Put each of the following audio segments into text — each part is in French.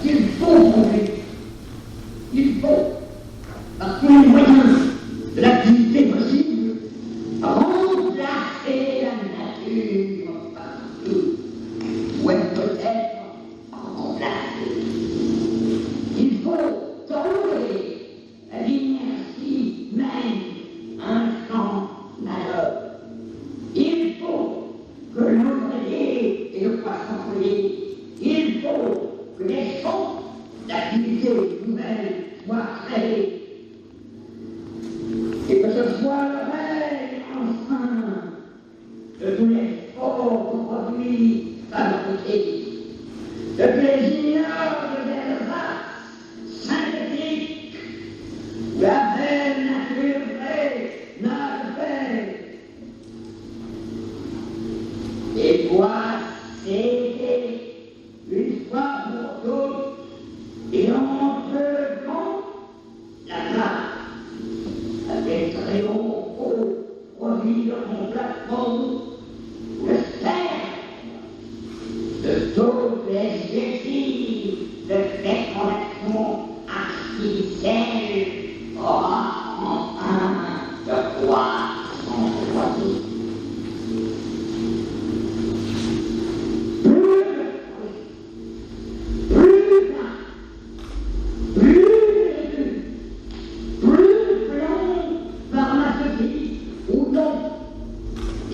Il faut bouger. Il faut, par tous les moyens de l'activité possible, remplacer la nature partout où elle peut être remplacée. Il faut trouver l'inertie même un champ malheur. Il faut que l'ouvrier et le poissonnier, il faut que les fonds d'activité nouvelles soient créés et que ce soit le règne enfin de tous les faux produits fabriqués, de tous les ignobles ersatz synthétiques où la belle nature vraie n'a fait. Et doit céder une fois pour toutes et enlevant la place à des très hauts produits de remplacement, le cercle de toutes les effets de fécondation artificielle aura enfin de quoi s'envoyer.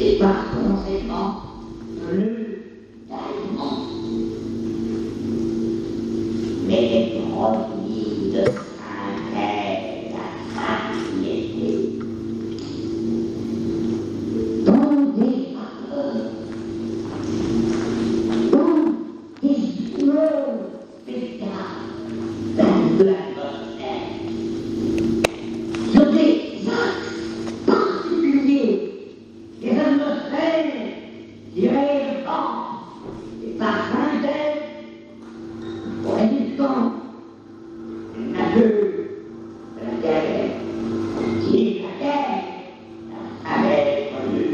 Et par conséquent, brutalement. Mais les produits de synthèse à satiété, dont des vapeurs, dont des ions spectrales de l'atmosphère, sur des axes particuliers, les atmosphères, les vents, et par synthèse, pour résistant, la nature de la terre, qui est la terre, avait connu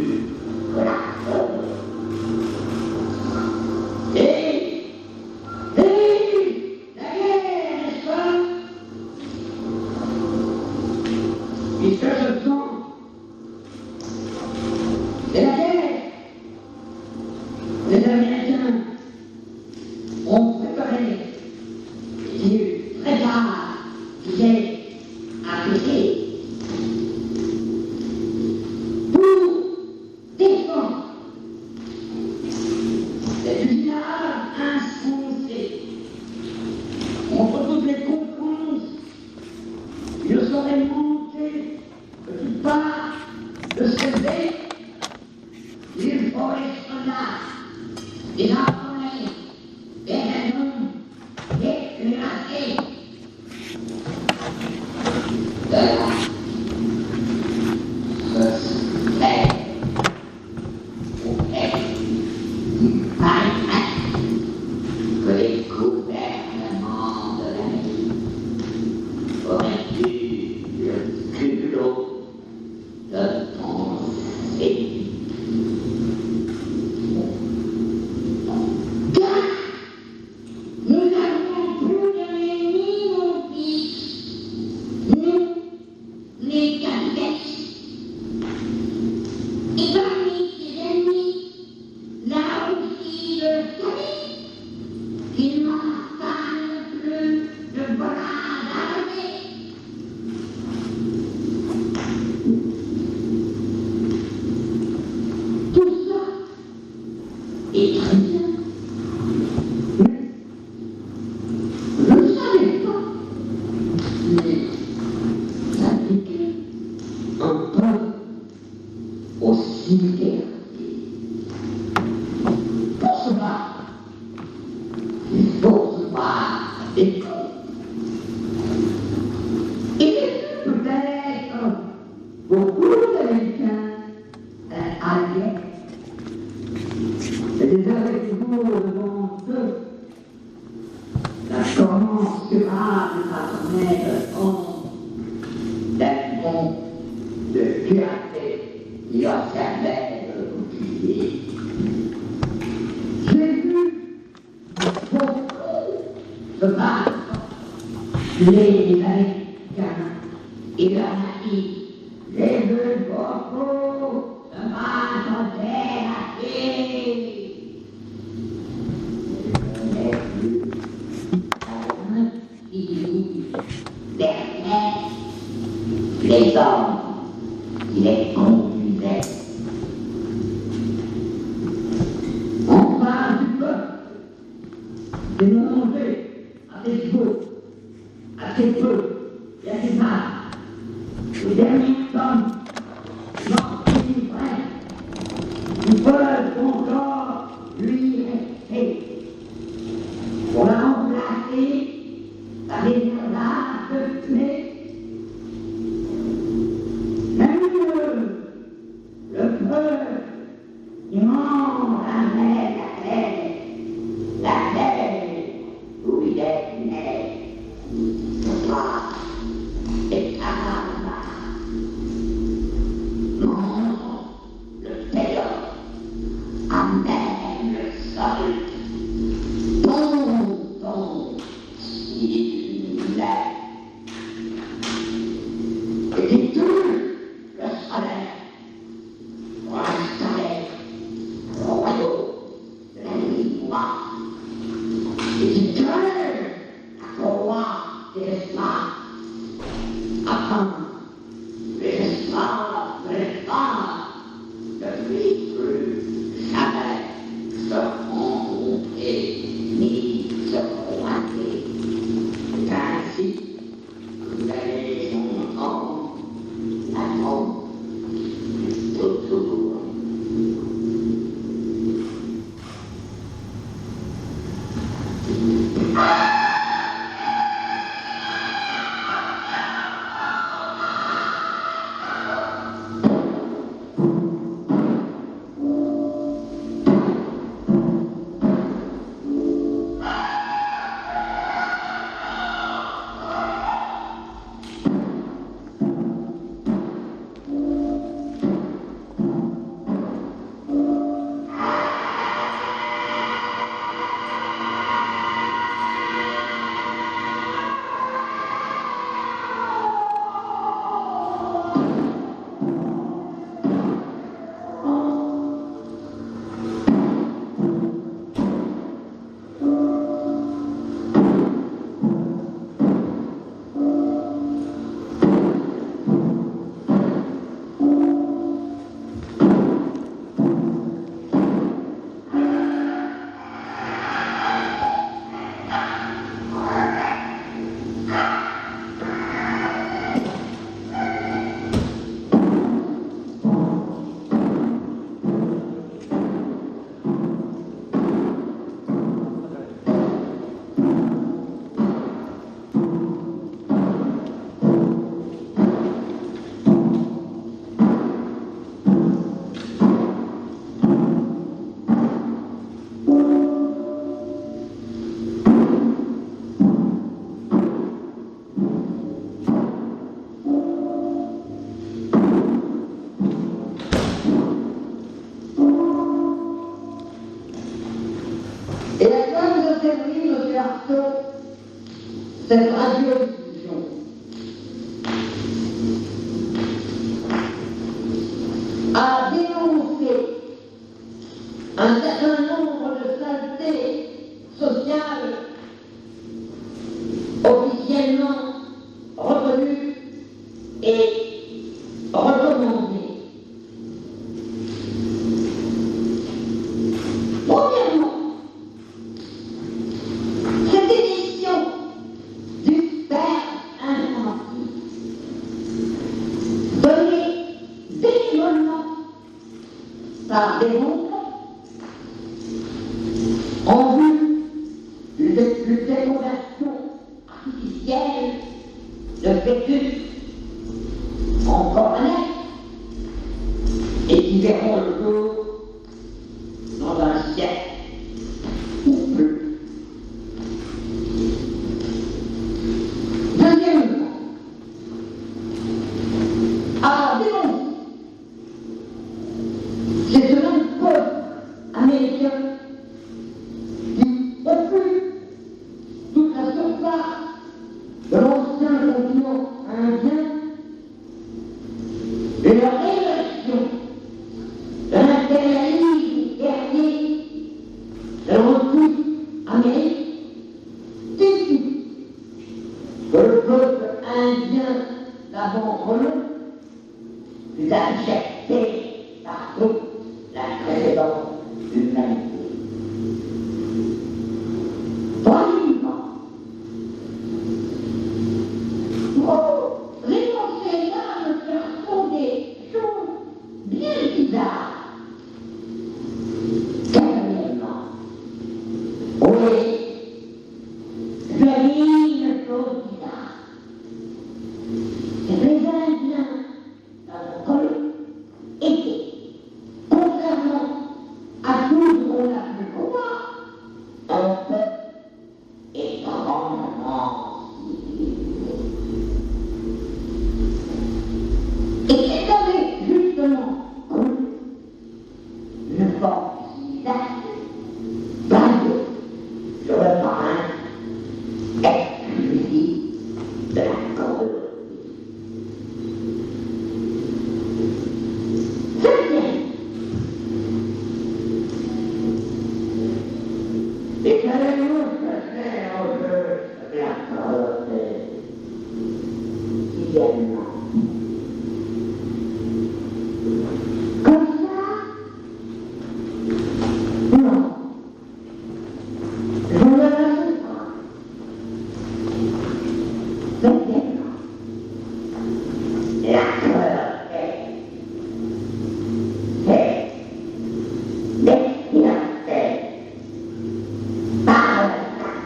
que la feu. Et la guerre, n'est-ce pas? Puisque ce sont de la guerre, les Américains ont préparé des très tard qui s'est appliqué pour défendre cet usinage insensé contre toutes les concurrences. Il ne saurait manquer de toute part de s'élever. Il faut les soldats, les armées, les canons, les cuirassés. De là, ce serait pour être paraît que les gouvernements de l'Amérique auraient eu le culot de penser. Nous n'avons plus d'ennemis, mon fils. Nous, les capitalistes. Et parmi ces ennemis, là aussi le salut, qu'il n'en parle plus de bras armés. Tout ça est très bien. Je ne savais pas les appliquer un peu au cimetière. Pour cela, il faut se voir des choses. Et peut-être beaucoup d'Américains à la guerre. Et des avez-vous devant eux la commensurable patronelle d'un monde de clarté qui observait le bouclier. J'ai vu beaucoup se battent les Américains et leurs natifs, les deux vocaux se battent en terre à pied. Derrière les hommes qui les conduisaient. On parle du peuple, de nous manger à ses chevaux, à ses feux et à ses armes. Le dernier homme, lorsqu'il vrai, ils peuvent encore lui rester. Pour la remplacer, la dégrade de tuer. Même le feu immonde avec la terre où il est né. Et là, non, le terreur amène le sol. Il est. Et qui tue le soleil pour installer le royaume de la nuit noire. Et qui tue la courroie des esclaves afin les esclaves de l'espace ne puissent plus jamais se rencontrer ni se croiser. Ainsi, vous allez entendre la tombe autour. Et à quoi nous a servi, M. Artaud, cette radiodiffusion? À dénoncer un certain nombre de saletés sociales officiellement reconnues et recommandées. Premièrement, cette édition du père infantile donnée bénévolement par des mondes en vue d'une déconversion artificielle de fœtus encore nés et qui verront le jour dans un siècle ou plus. Deuxièmement, à dénoncer, c'est ce même peuple américain qui occupe toute la contrôle, d'injecter partout la précédente humanité. Troisièmement, pour rénoncer là de faire des choses bien bizarres. Quatrièmement, oui, je dis une chose bizarre. Les Indiens dans le col étaient, contrairement à tout ce qu'on a pu voir, un peuple étrangement civilisé. Et c'est avec justement une forme basée sur le principe exclusif de la colonie. Et qu'allez-vous faire au jeu de la colonie idéalement? Comme ça? Non. Je ne le sais pas. Deuxièmement, la colonie, c'est l'expiration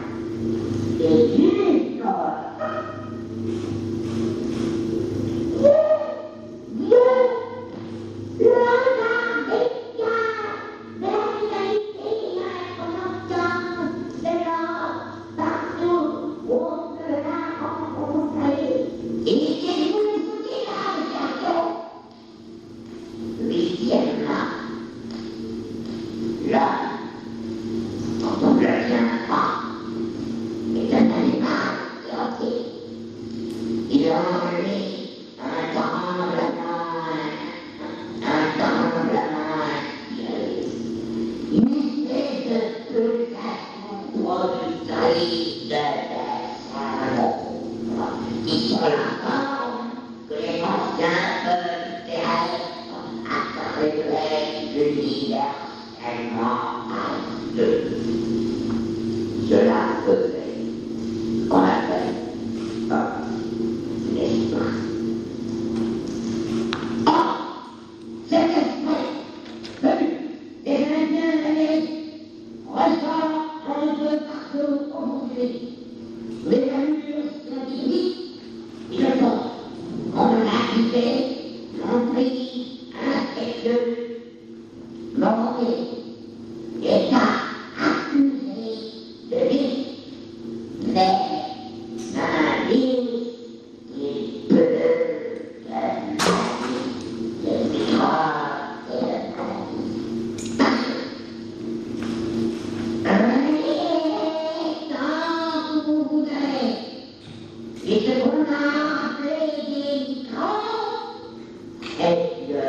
par les juifs. Cela faisait qu'on appelle un esprit. Or, cet esprit venu des Indiens d'Amérique ressort un peu partout aujourd'hui. Les allures scientifiques, ils le font. On l'a quitté, compris, inspecteur, moré, État accusé de vie, mais un virus qui peut le microbe et le quand vous voudrez, et ce qu'on a appelé des microbes est le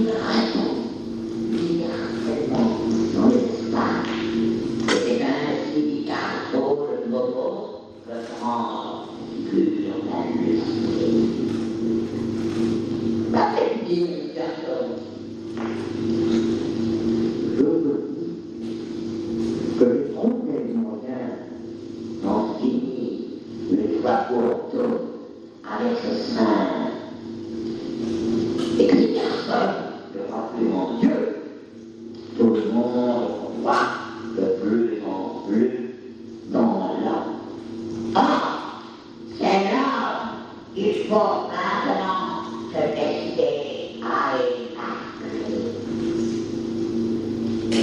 il répond directement dans l'espace. C'est ainsi qu'Artaud le Bobo peut prendre figure d'halluciné. Ça fait dire une personne. Je veux dire que je trouve des moyens d'en finir une fois pour toutes avec ce sein. Et que personne ne croit plus en Dieu. Tout le monde croit de plus en plus dans l'homme. Or, c'est là qu'il faut maintenant se décider à évacuer.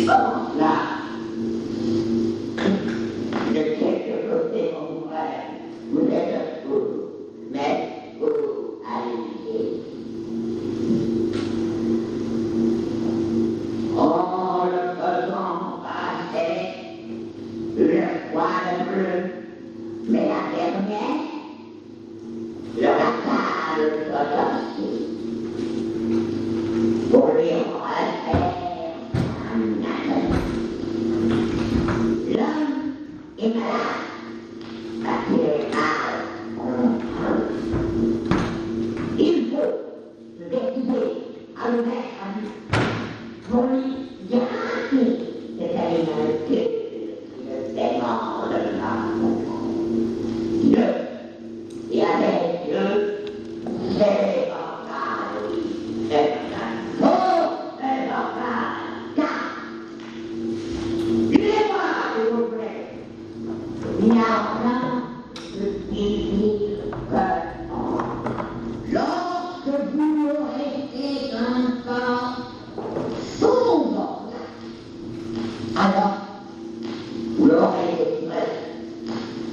Or, là, je sais que côté mon frère, vous êtes fou, mais vous allez. En le faisant passer, le poil bleu, mais la dernière, le racal photographique, pour lui refaire un anatomie. L'homme est malade, parce qu'il est mal contre eux. Il faut se décider à le mettre à nu. Pour lui garder cette animalité qui le demande la Dieu, et avec Dieu, c'est mortal, c'est mortal, car il est mort, s'il vous plaît. Il y a rien de dire que lorsque vous aurez été un corps sombre, alors vous l'aurez délivré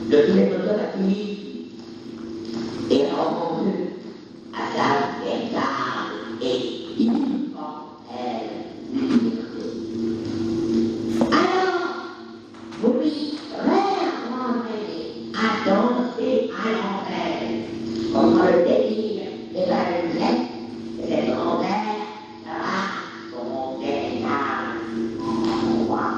de tous les photographies et rendu à sa véritable et immortelle liberté. Alors, vous lui réapprendrez à danser à l'envers contre le délire et la lumière et les envers sera son véritable endroit.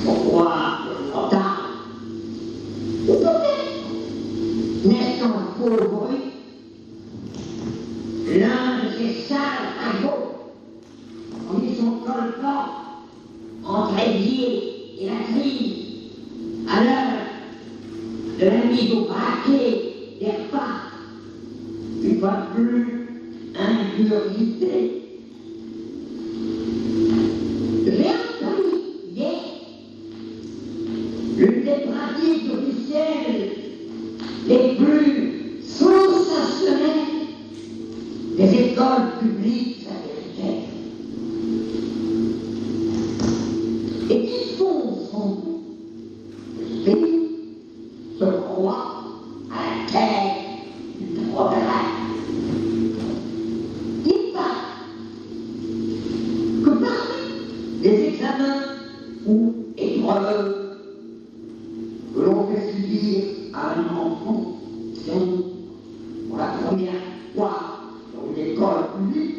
Pourquoi retard? Peut-être, naissant pauvre, l'un de ces sales ragots, en mit son collant entre l'évier et la crise, à l'heure de la mise au braquet des repas, une fois plus ingurgité. J'ai appris hier l'une des pratiques officielles les plus sensationnelles des écoles publiques américaines. Et qui font son pays se croient à la terre du progrès. Il paraît que parmi les examens ou épreuves que l'on fait subir à un enfant pour la première fois dans une école publique,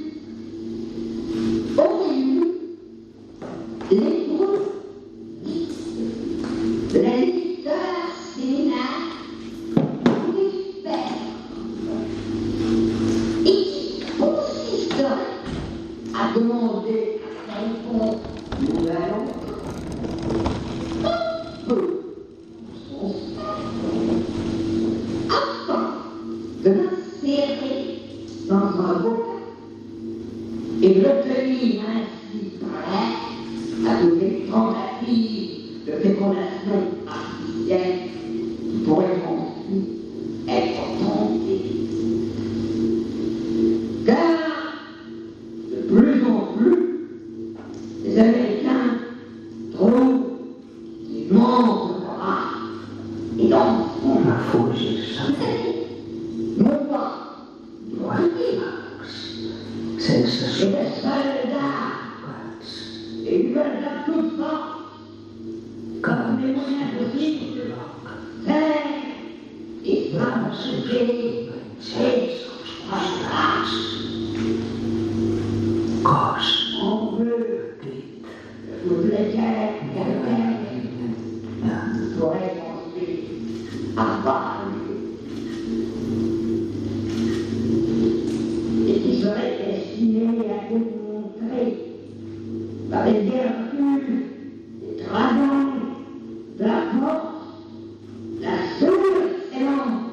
aurait eu l'épreuve de la lecteur séminale univers et qui consisterait à demander à quelqu'un nouvel un peu son afin de l'insérer dans un vocable et de l'obtenir ainsi prêt à des tentatives de fécondation artificielle qui pourraient ensuite être tentées. Car de plus en plus, les Américains trouvent qu'ils manquent de rats et d'enfants. La folie, ça Non pas du senza et des soldats et ils veulent à toute force comme les moyens possibles faire et franchir ces passages. On veut que toutes les guerres pourraient construire avoir lieu et qui seraient destinés à démontrer par les vertus des dragons, de la force, la surexcellence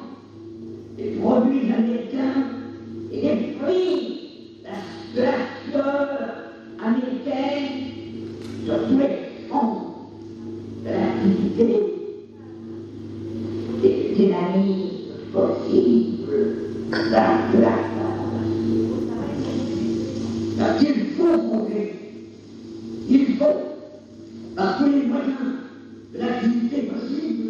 des produits américains et des fruits de la fleur américaine sur tous les fronts de l'activité des dynamismes possibles de la parce qu'il faut prouver, il faut, par tous les moyens de l'activité possible,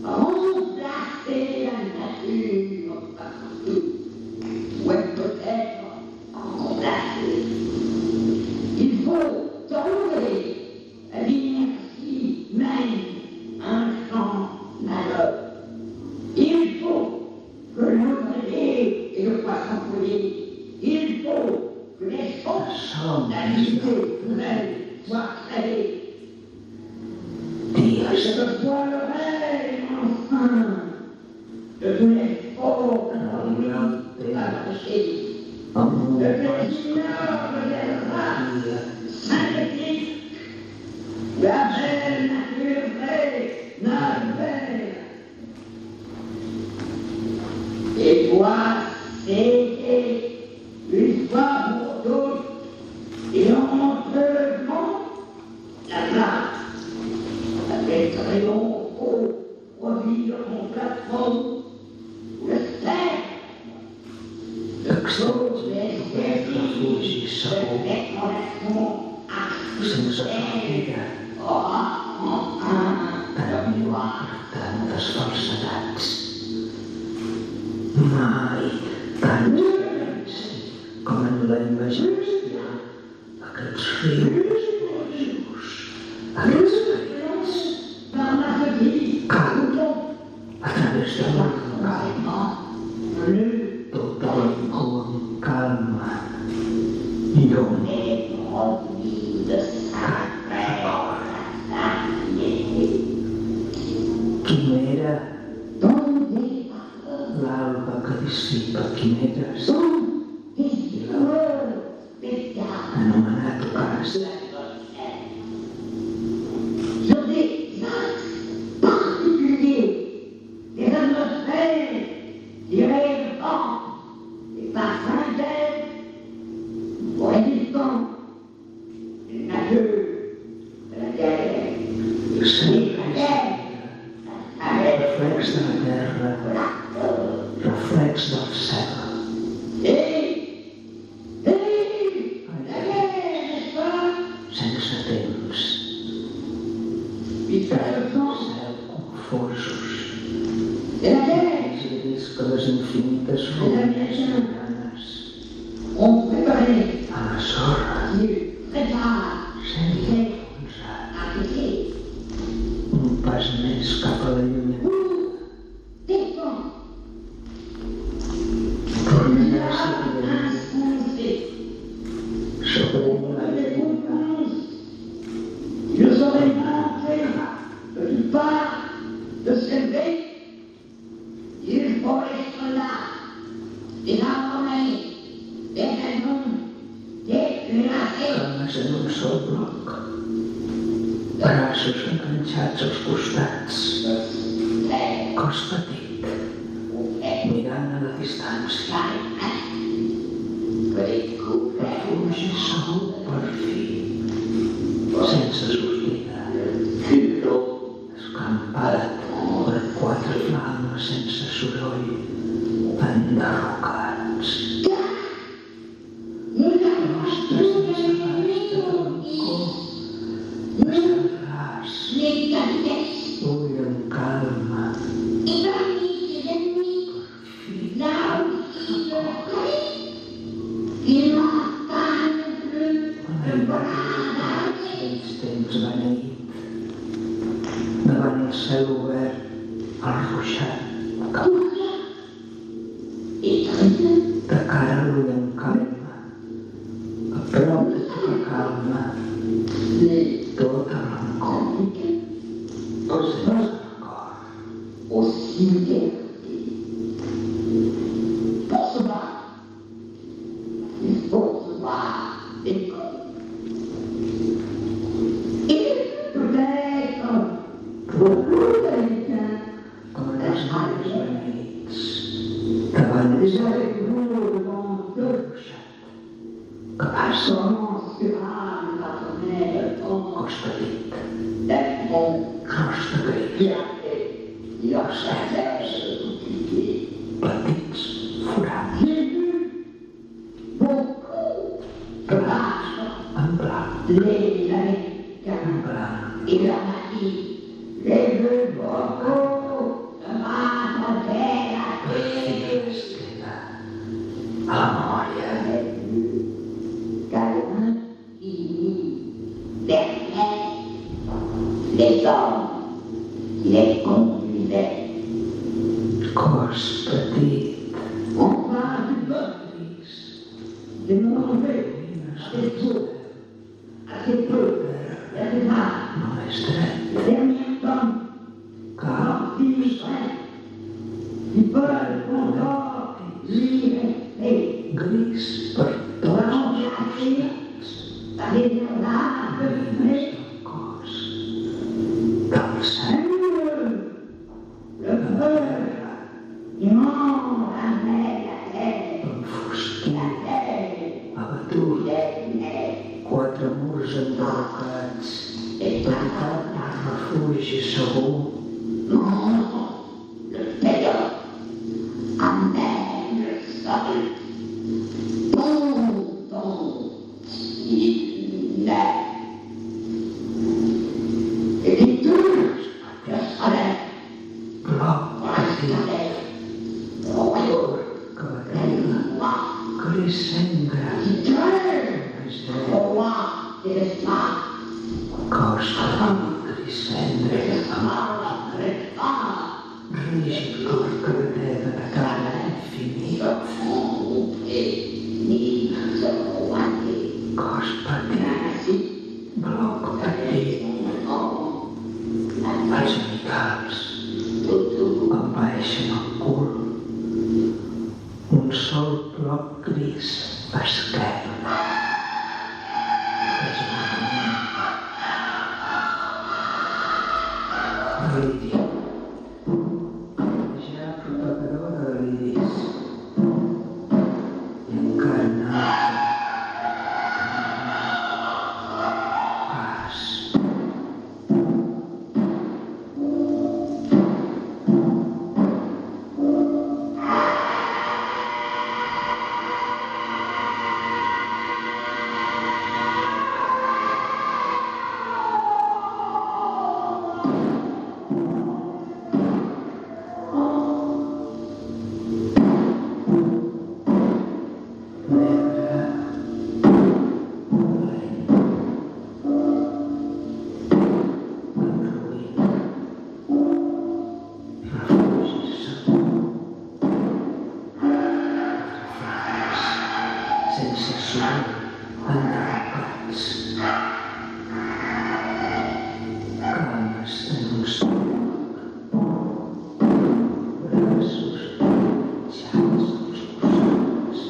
remplacer la nature partout, ou elle peut être remplacée. Il faut trouver l'inertie même un champ malheur. Il faut que l'ouvrier et le poissonnier, il faut que les choses d'activité nouvelle soient créées. Que ce soit le règne enfin de tous les faux de la marché, de tous les ignobles des races synthétiques, la belle nature vraie, notre père. Et toi, c'est une fois pour toutes, et honteusement, la place, avec triomphe au profit de mon plafond, le cerf, de choses esthétiques, de fécondation artificielle, aura enfin per le droit. tantes falsedats. Mai tan diferents com en la imaginació aquests rius bojos, aquests ferits, a través de la tot l'encor en calma, llum, Les produits de sa terre, Arquimedes, anomenat Ocas, reflex de la terra, reflex del cel. Sense temps, cel confosos, giris que les infinites ruïnes humanes, a la sorra, sent enfonsat, un pas més cap a la llunyania. Tornarà a seguir sobre la lluna. Je serai monté du pas de s'élever. Il faut être là, désarmé, des raisons, déclarées. Cames en un sol bloc, braços enganxats als costats, cos petit, mirant a la distància. Refugi segur per fi, sense sortida, escampat per quatre flames sense soroll, enderrocats. Nostres sense baix de blancor, estan ras, ull en calma, aquells temps beneït, davant el cel obert, el ruixat, de cara a l'ull en calma, a prop de tota calma, tota rancor, sense record. Com en els dies beneïts, davant el cel ruixat, que passa, cos petit, crosta gris, cendres, petits forats, en blanc, en blanc, per fi es queda a la memòria. Les hommes, les conduisaient. Cos petit, Enfin, du peuple, gris, des mauvais, ruïnes assez peu, assez rare. només dret, Le dernier temps, cap, qui peuvent encore lui rester. gris per tots els costats, Avec un arbre, ruïnes del cos, del cel, le feu, immonde, avec la terre, enfosquit, la terre, abatut, les quatre murs enderrocats, veritable refugi segur, le payeur, amène le sol, il naît. Et qui touche le soleil, bloc petit, royaume, que la terra, gris cendra, qui crée només le dret, roi de l'espace, cos petit, gris cendra, rígid cor que batega de cara a l'infinit, cos petit, bloc petit, els genitals envaeixen el cul, un sol d'esquerra. És una Lídia, ja propagadora de l'iris, encarnada, pas. Sense soroll, enderrocats. Cames en un sol, braços penjats als costats.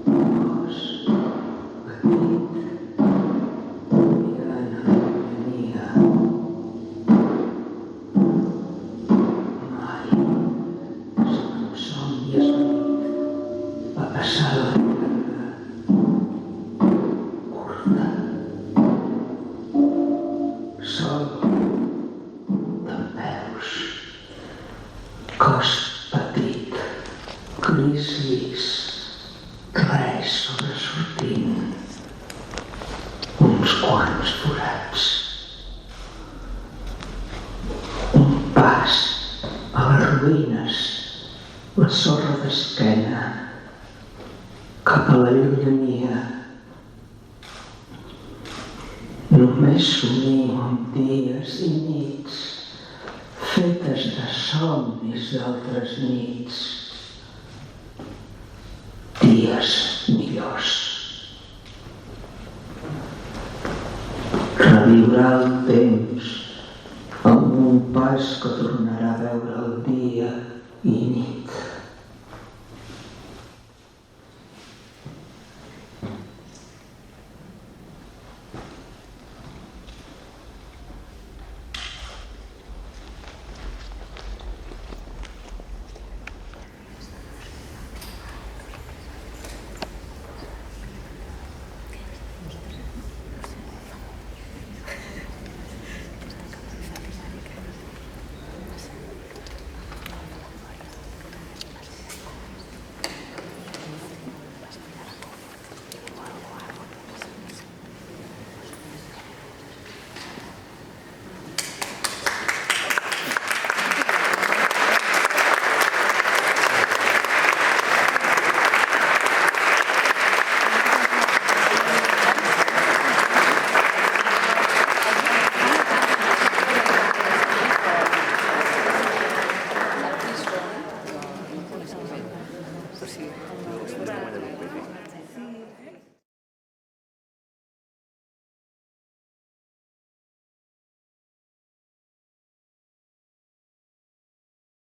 Cos petit, mirant a la llunyania. Mai, sota un somni esvaït, va passar la llarga, curta, sol, dempeus, cos petit, gris llis, res sobresortint, uns quants forats. Un pas a les ruïnes, la sorra d'esquena, cap a la llunyania. Només somio amb dies i nits, fetes de somnis d'altres nits. Dies millors. Reviurà el temps amb un pas que tornarà a veure el dia i nit.